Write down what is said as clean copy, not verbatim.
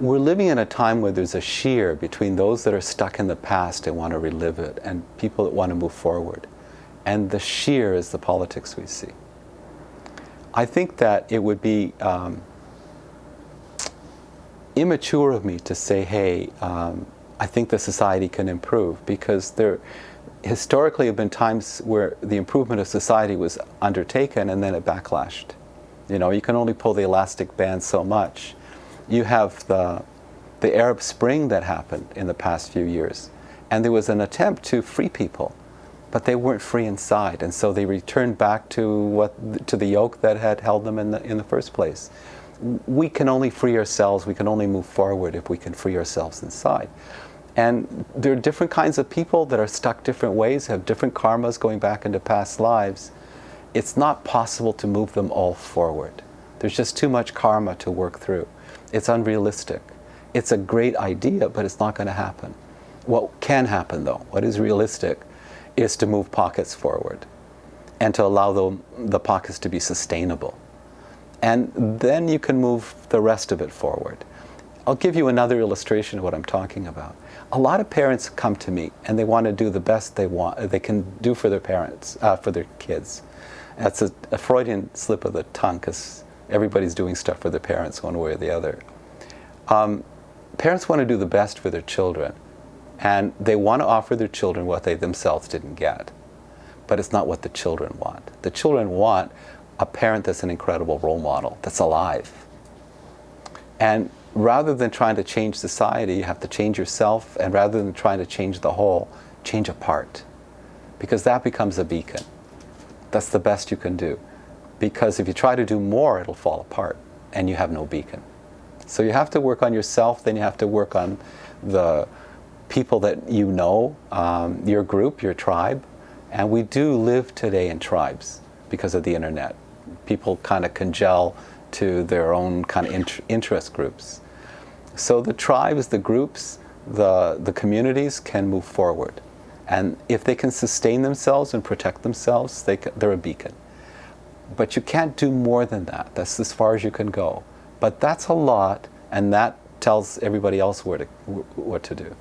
We're living in a time where there's a sheer between those that are stuck in the past and want to relive it and people that want to move forward. And the sheer is the politics we see. I think that it would be immature of me to say, hey, I think the society can improve, because there historically have been times where the improvement of society was undertaken and then it backlashed. You know, you can only pull the elastic band so much. You have the Arab Spring that happened in the past few years, and there was an attempt to free people, but they weren't free inside, and so they returned back to the yoke that had held them in the first place. We can only free ourselves, we can only move forward if we can free ourselves inside. And there are different kinds of people that are stuck different ways, have different karmas going back into past lives. It's not possible to move them all forward. There's just too much karma to work through. It's unrealistic. It's a great idea, but it's not going to happen. What can happen, though, what is realistic, is to move pockets forward and to allow the pockets to be sustainable. And then you can move the rest of it forward. I'll give you another illustration of what I'm talking about. A lot of parents come to me and they want to do the best they can do for their parents, for their kids. That's a Freudian slip of the tongue, because everybody's doing stuff for their parents one way or the other. Parents want to do the best for their children, and they want to offer their children what they themselves didn't get. But it's not what the children want. The children want a parent that's an incredible role model, that's alive. And rather than trying to change society, you have to change yourself, and rather than trying to change the whole, change a part. Because that becomes a beacon. That's the best you can do. Because if you try to do more, it'll fall apart, and you have no beacon. So you have to work on yourself, then you have to work on the people that you know, your group, your tribe. And we do live today in tribes because of the internet. People kind of congeal to their own kind of interest groups. So the tribes, the groups, the communities can move forward. And if they can sustain themselves and protect themselves, they're a beacon. But you can't do more than that. That's as far as you can go. But that's a lot, and that tells everybody else what to do.